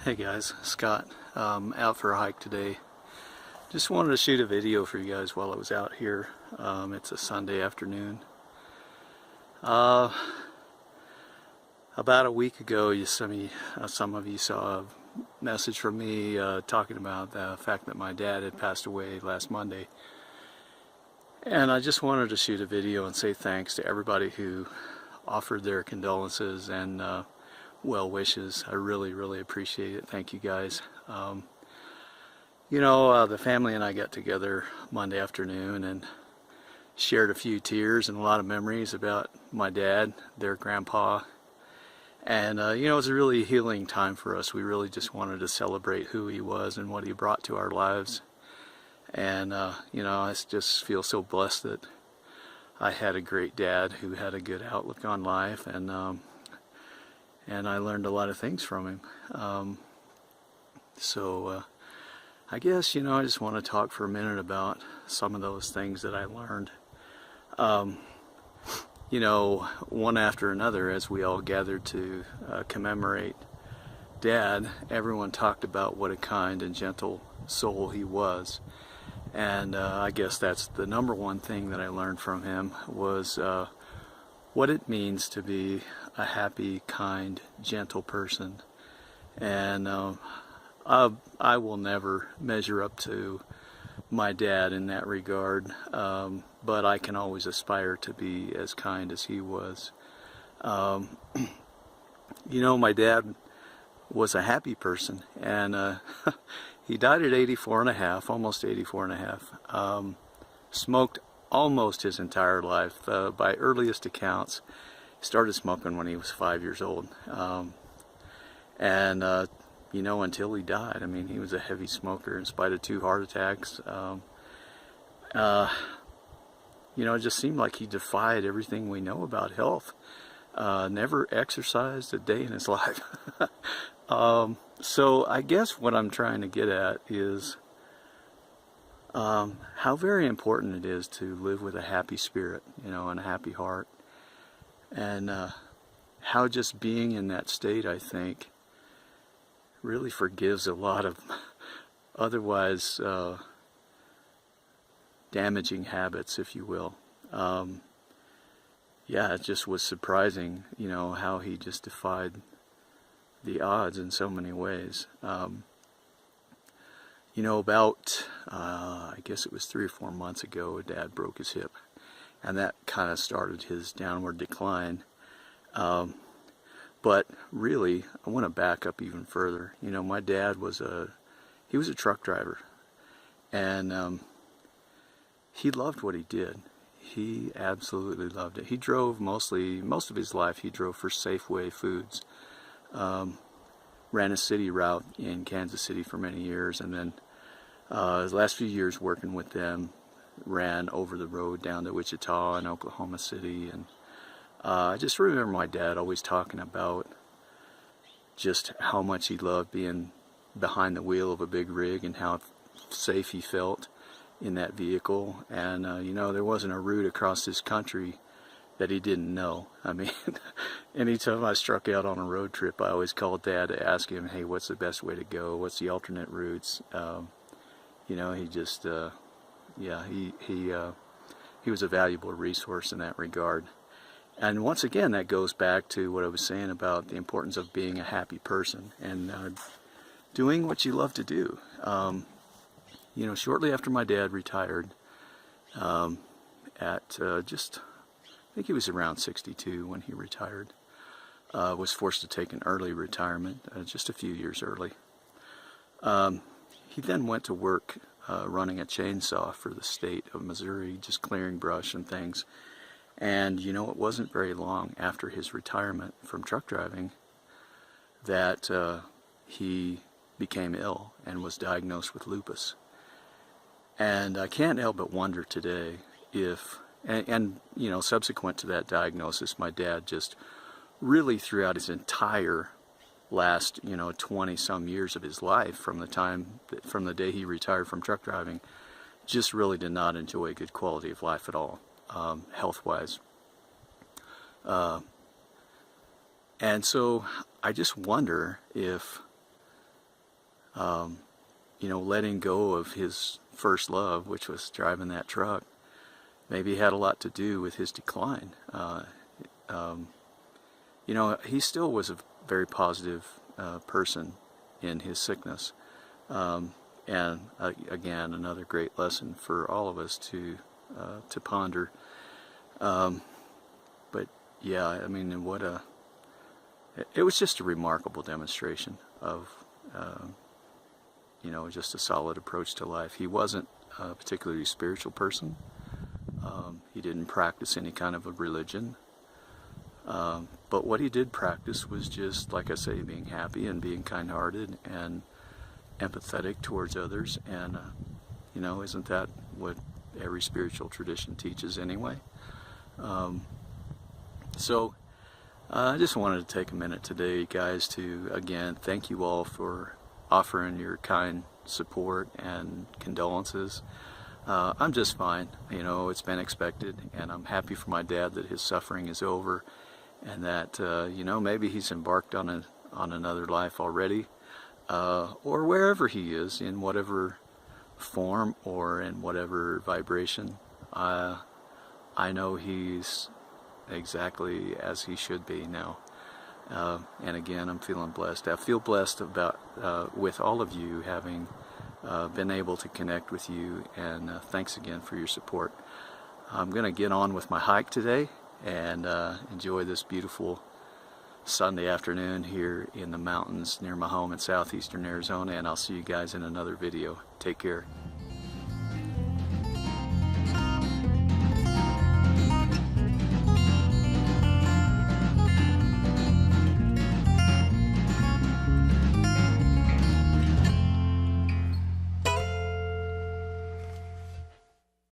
Hey guys, Scott. Out for a hike today. Just wanted to shoot a video for you guys while I was out here. It's a Sunday afternoon. About a week ago, some of you saw a message from me talking about the fact that my dad had passed away last Monday. And I just wanted to shoot a video and say thanks to everybody who offered their condolences and well wishes. I really appreciate it. Thank you guys. The family and I got together Monday afternoon and shared a few tears and a lot of memories about my dad, their grandpa. And it was a really healing time for us. We really just wanted to celebrate who he was and what he brought to our lives. And I just feel so blessed that I had a great dad who had a good outlook on life, and I learned a lot of things from him. I guess, I just want to talk for a minute about some of those things that I learned. One after another, as we all gathered to commemorate Dad, everyone talked about what a kind and gentle soul he was. And I guess that's the number one thing that I learned from him was what it means to be a happy, kind, gentle person. And I will never measure up to my dad in that regard, but I can always aspire to be as kind as he was. My dad was a happy person, and he died at 84 and a half, almost 84 and a half. Smoked almost his entire life. By earliest accounts, he started smoking when he was 5 years old. Until he died. I mean, he was a heavy smoker in spite of 2 heart attacks. It just seemed like he defied everything we know about health. Never exercised a day in his life. So I guess what I'm trying to get at is how very important it is to live with a happy spirit, and a happy heart. And how just being in that state, I think, really forgives a lot of otherwise damaging habits, if you will. It just was surprising, how he just defied the odds in so many ways. I guess it was 3 or 4 months ago, Dad broke his hip, and that kind of started his downward decline. But really, I want to back up even further. My dad was a truck driver, and he loved what he did. He absolutely loved it. He drove most of his life, he drove for Safeway Foods. Ran a city route in Kansas City for many years, and then his last few years working with them, ran over the road down to Wichita and Oklahoma City. And I just remember my dad always talking about just how much he loved being behind the wheel of a big rig and how safe he felt in that vehicle. And there wasn't a route across this country that he didn't know. I mean, anytime I struck out on a road trip, I always called Dad to ask him, hey, what's the best way to go? What's the alternate routes? He just, he was a valuable resource in that regard. And once again, that goes back to what I was saying about the importance of being a happy person and doing what you love to do. Shortly after my dad retired, I think he was around 62 when he retired, was forced to take an early retirement, just a few years early. He then went to work running a chainsaw for the state of Missouri, just clearing brush and things. And it wasn't very long after his retirement from truck driving that he became ill and was diagnosed with lupus. And I can't help but wonder today if, subsequent to that diagnosis, my dad just really throughout his entire last, 20-some years of his life, from the day he retired from truck driving, just really did not enjoy good quality of life at all, health-wise. And so I just wonder if You know, letting go of his first love, which was driving that truck, maybe had a lot to do with his decline. You know, he still was a very positive person in his sickness. And again, another great lesson for all of us to ponder. But yeah, I mean, it was just a remarkable demonstration of, you know, just a solid approach to life. He wasn't a particularly spiritual person. He didn't practice any kind of a religion. But what he did practice was just, like I say, being happy and being kind-hearted and empathetic towards others. And, you know, isn't that what every spiritual tradition teaches anyway? So I just wanted to take a minute today, guys, to, again, thank you all for offering your kind support and condolences. I'm just fine. You know, it's been expected, and I'm happy for my dad that his suffering is over, and that, you know, maybe he's embarked on another life already, or wherever he is, in whatever form or in whatever vibration. I know he's exactly as he should be now. And again, I'm feeling blessed. I feel blessed about with all of you having been able to connect with you, and thanks again for your support. I'm going to get on with my hike today and enjoy this beautiful Sunday afternoon here in the mountains near my home in southeastern Arizona, and I'll see you guys in another video. Take care.